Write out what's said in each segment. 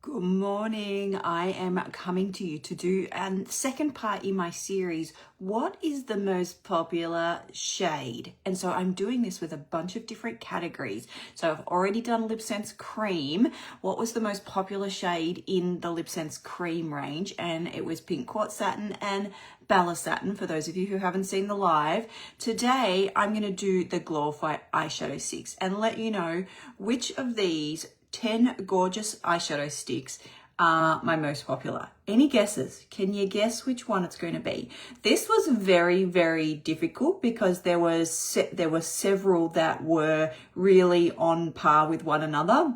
Good morning. I am coming to you to do a second part in my series, what is the most popular shade? And so I'm doing this with a bunch of different categories. So I've already done Lip Sense Cream. What was the most popular shade in the Lip Sense Cream range? And it was Pink Quartz Satin and Bella Satin, for those of you who haven't seen the live. Today, I'm going to do the Glowify EyeShadow Sticks and let you know which of these 10 gorgeous eyeshadow sticks are my most popular. Any guesses? Can you guess which one it's going to be? This was very, very difficult because there were several that were really on par with one another.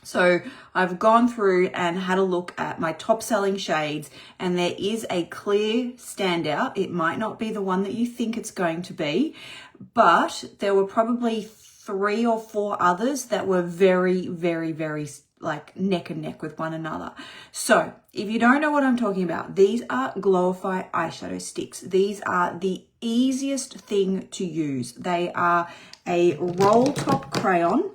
So I've gone through and had a look at my top selling shades, and there is a clear standout. It might not be the one that you think it's going to be, but there were probably 3 or 4 others that were very, very, very like neck and neck with one another. So if you don't know what I'm talking about, these are Glowify eyeshadow sticks. These are the easiest thing to use. They are a roll top crayon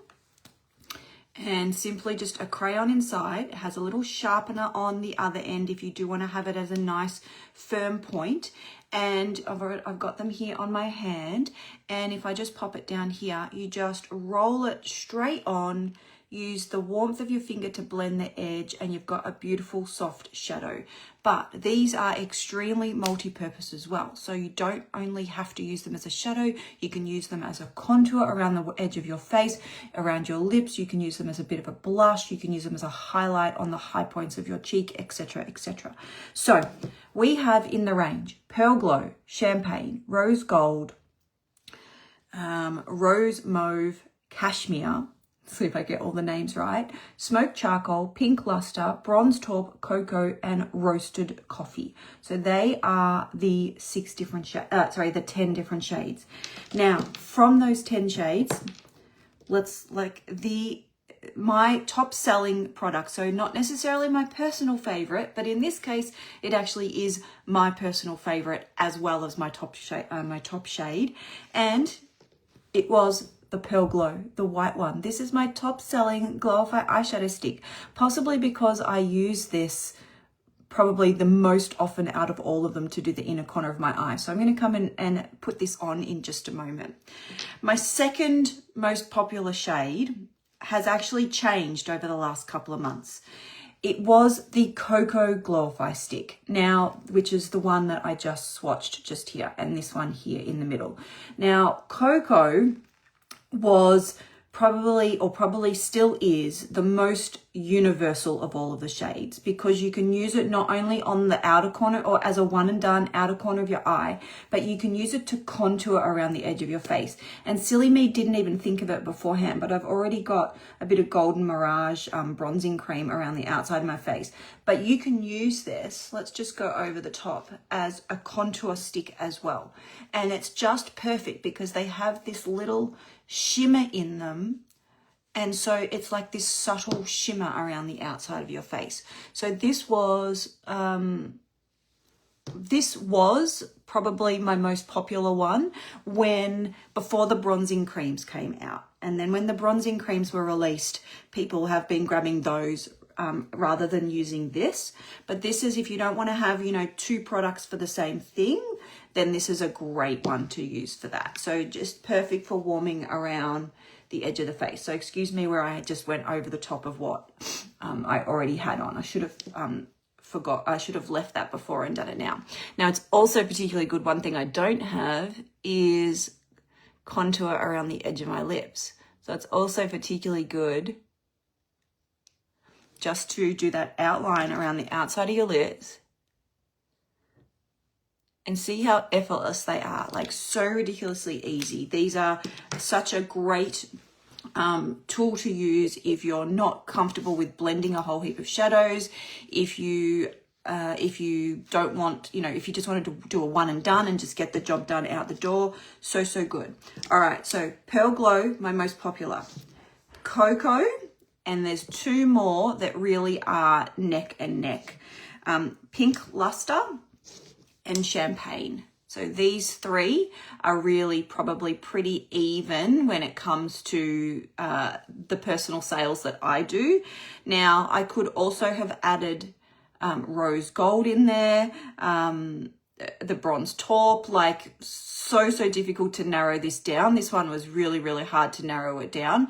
and simply just a crayon inside. It has a little sharpener on the other end if you do want to have it as a nice firm point. And I've got them here on my hand. And if I just pop it down here, you just roll it straight on, use the warmth of your finger to blend the edge, and you've got a beautiful soft shadow. But these are extremely multi-purpose as well. So you don't only have to use them as a shadow, you can use them as a contour around the edge of your face, around your lips. You can use them as a bit of a blush. You can use them as a highlight on the high points of your cheek, etc., etc. So we have in the range Pearl Glow, Champagne, Rose Gold, Rose Mauve, Cashmere, see if I get all the names right, Smoked Charcoal, Pink Luster, Bronze Taupe, Cocoa, and Roasted Coffee. So they are the 10 different shades. Now, from those 10 shades, my top selling product, so not necessarily my personal favorite, but in this case, it actually is my personal favorite as well as my top shade, and it was the Pearl Glow, the white one. This is my top selling Glowify eyeshadow stick, possibly because I use this probably the most often out of all of them to do the inner corner of my eye. So I'm going to come in and put this on in just a moment. My second most popular shade has actually changed over the last couple of months. It was the Cocoa Glowify stick, now, which is the one that I just swatched just here, and this one here in the middle. Now, Cocoa was probably still is the most universal of all of the shades, because you can use it not only on the outer corner or as a one and done outer corner of your eye, but you can use it to contour around the edge of your face. And silly me didn't even think of it beforehand, but I've already got a bit of Golden Mirage bronzing cream around the outside of my face. But you can use this, let's just go over the top, as a contour stick as well. And it's just perfect because they have this little shimmer in them, and so it's like this subtle shimmer around the outside of your face. So this was probably my most popular one before the bronzing creams came out. And then when the bronzing creams were released, people have been grabbing those rather than using this. But this is, if you don't want to have, 2 products for the same thing, then this is a great one to use for that. So just perfect for warming around the edge of the face. So excuse me where I just went over the top of what I already had on. I should have left that before and done it now. Now, it's also particularly good. One thing I don't have is contour around the edge of my lips. So it's also particularly good just to do that outline around the outside of your lips. And see how effortless they are, like so ridiculously easy. These are such a great tool to use if you're not comfortable with blending a whole heap of shadows, if you don't want, if you just wanted to do a one and done and just get the job done out the door. So good. All right, so Pearl Glow, my most popular. Cocoa, and there's 2 more that really are neck and neck. Pink Luster and Champagne. So these three are really probably pretty even when it comes to the personal sales that I do. Now, I could also have added rose gold in there, the bronze taupe, like so difficult to narrow this down. This one was really hard to narrow it down,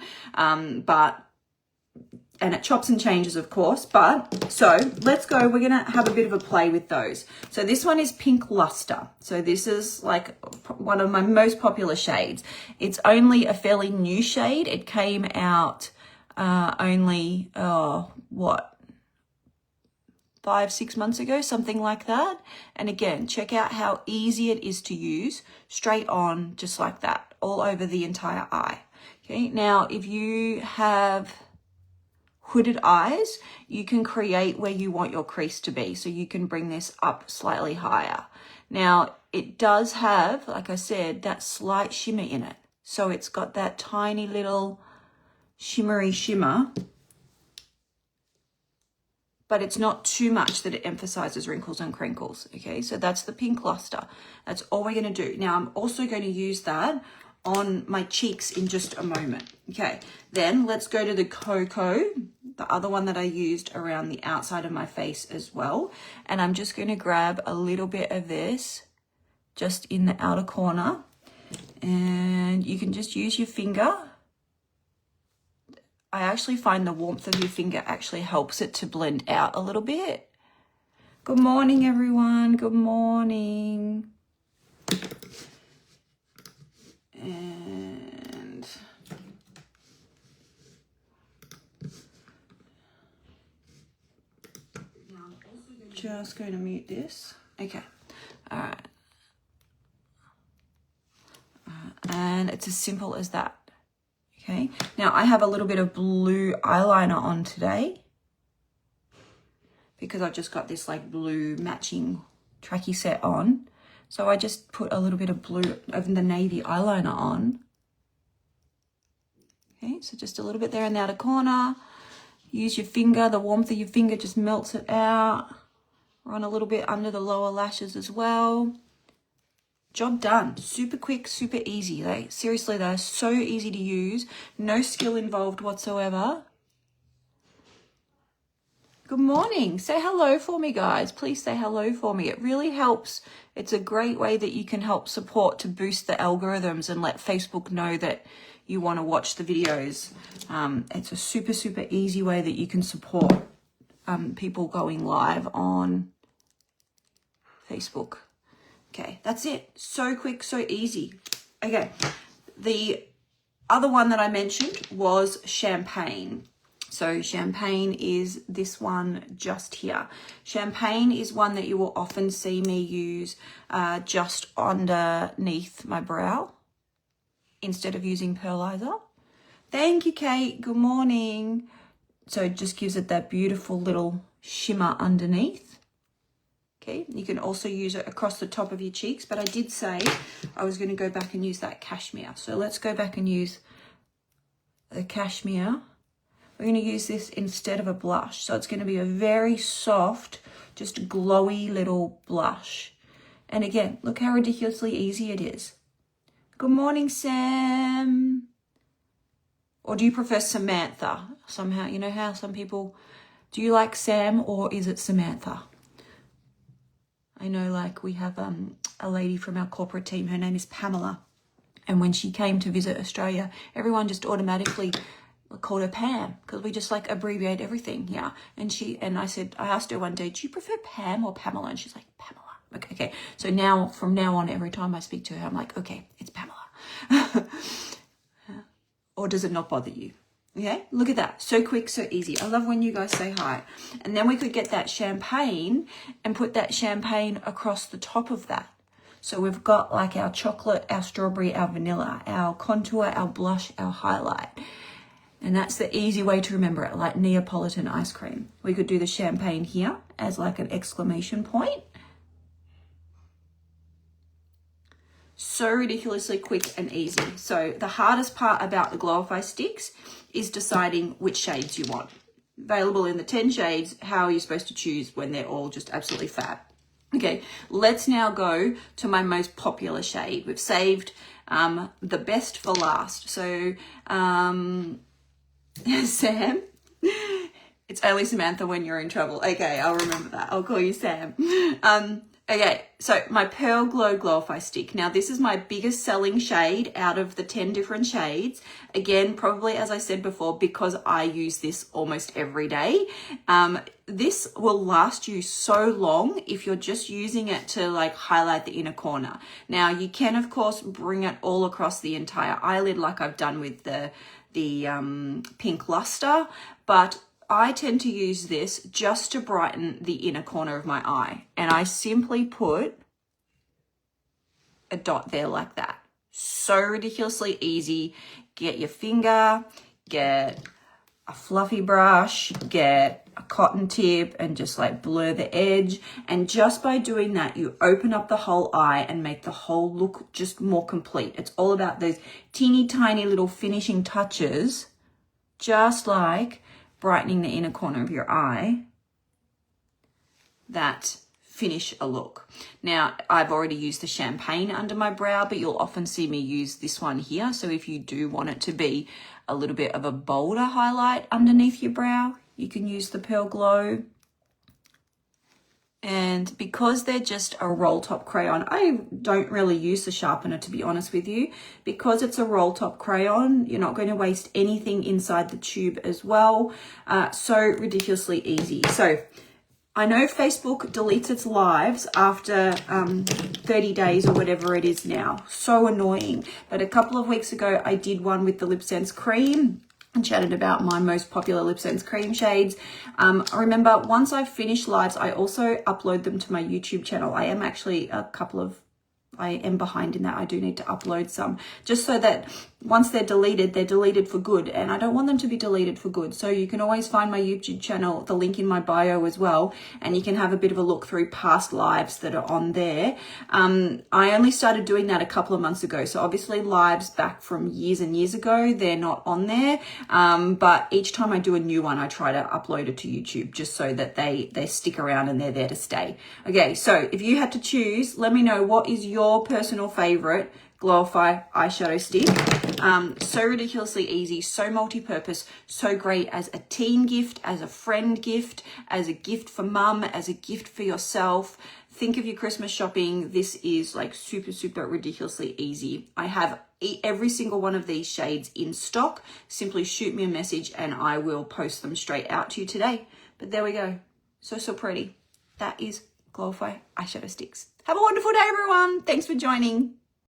and it chops and changes, of course. But so let's go. We're going to have a bit of a play with those. So this one is Pink Luster. So this is like one of my most popular shades. It's only a fairly new shade. It came out only, 5-6 months ago, something like that. And again, check out how easy it is to use, straight on, just like that, all over the entire eye. Okay, now if you have hooded eyes, you can create where you want your crease to be. So you can bring this up slightly higher. Now, it does have, like I said, that slight shimmer in it. So it's got that tiny little shimmery shimmer, but it's not too much that it emphasizes wrinkles and crinkles. Okay, so that's the Pink Luster. That's all we're going to do. Now, I'm also going to use that on my cheeks in just a moment. Okay, then let's go to the Cocoa, the other one that I used around the outside of my face as well. And I'm just going to grab a little bit of this just in the outer corner. And you can just use your finger. I actually find the warmth of your finger actually helps it to blend out a little bit. Good morning, everyone. Good morning. And just going to mute this. Okay. All right. And it's as simple as that. Okay. Now I have a little bit of blue eyeliner on today because I've just got this like blue matching tracky set on. So I just put a little bit of blue of the navy eyeliner on. Okay, so just a little bit there in the outer corner. Use your finger, the warmth of your finger just melts it out. Run a little bit under the lower lashes as well. Job done. Super quick, super easy. Seriously, they're so easy to use. No skill involved whatsoever. Good morning. Say hello for me, guys. Please say hello for me. It really helps. It's a great way that you can help support to boost the algorithms and let Facebook know that you want to watch the videos. It's a super easy way that you can support people going live on Facebook. Okay, that's it. So quick, so easy. Okay, the other one that I mentioned was Champagne. So Champagne is this one just here. Champagne is one that you will often see me use just underneath my brow instead of using pearlizer. Thank you, Kate. Good morning. So it just gives it that beautiful little shimmer underneath. Okay, you can also use it across the top of your cheeks, but I did say I was going to go back and use that cashmere. So let's go back and use the cashmere. We're going to use this instead of a blush. So it's going to be a very soft, just glowy little blush. And again, look how ridiculously easy it is. Good morning, Sam. Or do you prefer Samantha? Somehow, you know how some people, do you like Sam or is it Samantha? I know, like, we have a lady from our corporate team, her name is Pamela. And when she came to visit Australia, everyone just automatically called her Pam because we just like abbreviate everything. Yeah. And I asked her one day, do you prefer Pam or Pamela? And she's like, Pamela. Okay. So now, from now on, every time I speak to her, I'm like, okay, it's Pamela. Or does it not bother you? Okay, look at that. So quick, so easy. I love when you guys say hi. And then we could get that champagne and put that champagne across the top of that. So we've got like our chocolate, our strawberry, our vanilla, our contour, our blush, our highlight. And that's the easy way to remember it, like Neapolitan ice cream. We could do the champagne here as like an exclamation point. So ridiculously quick and easy. So the hardest part about the Glowify sticks is deciding which shades you want. Available in the 10 shades, how are you supposed to choose when they're all just absolutely fab? Okay, let's now go to my most popular shade. We've saved the best for last. So, Sam, it's only Samantha when you're in trouble. Okay, I'll remember that. I'll call you Sam. Okay, so my Pearl Glow Glowify Stick. Now, this is my biggest selling shade out of the 10 different shades. Again, probably, as I said before, because I use this almost every day. This will last you so long if you're just using it to like highlight the inner corner. Now, you can, of course, bring it all across the entire eyelid like I've done with the pink luster, but I tend to use this just to brighten the inner corner of my eye. And I simply put a dot there like that. So ridiculously easy. Get your finger, get a fluffy brush, get a cotton tip and just like blur the edge. And just by doing that, you open up the whole eye and make the whole look just more complete. It's all about those teeny tiny little finishing touches, just like brightening the inner corner of your eye, that finish a look. Now, I've already used the champagne under my brow, but you'll often see me use this one here. So if you do want it to be a little bit of a bolder highlight underneath your brow, you can use the Pearl Glow. And because they're just a roll top crayon, I don't really use the sharpener, to be honest with you. Because it's a roll top crayon, you're not going to waste anything inside the tube as well. So ridiculously easy. So I know Facebook deletes its lives after 30 days or whatever it is now. So annoying. But a couple of weeks ago, I did one with the Lip Sense Cream and chatted about my most popular Lip Sense cream shades. Remember, once I've finished lives, I also upload them to my YouTube channel. I am actually I am behind in that. I do need to upload some, just so that once they're deleted for good. And I don't want them to be deleted for good. So you can always find my YouTube channel, the link in my bio as well. And you can have a bit of a look through past lives that are on there. I only started doing that a couple of months ago. So obviously lives back from years and years ago, they're not on there. But each time I do a new one, I try to upload it to YouTube just so that they stick around and they're there to stay. Okay, so if you had to choose, let me know what is your personal favorite Glowify eyeshadow stick. So ridiculously easy, so multi-purpose, so great as a teen gift, as a friend gift, as a gift for mum, as a gift for yourself. Think of your Christmas shopping. This is like super, super ridiculously easy. I have every single one of these shades in stock. Simply shoot me a message and I will post them straight out to you today. But there we go. So, so pretty. That is Glowify eyeshadow sticks. Have a wonderful day, everyone. Thanks for joining.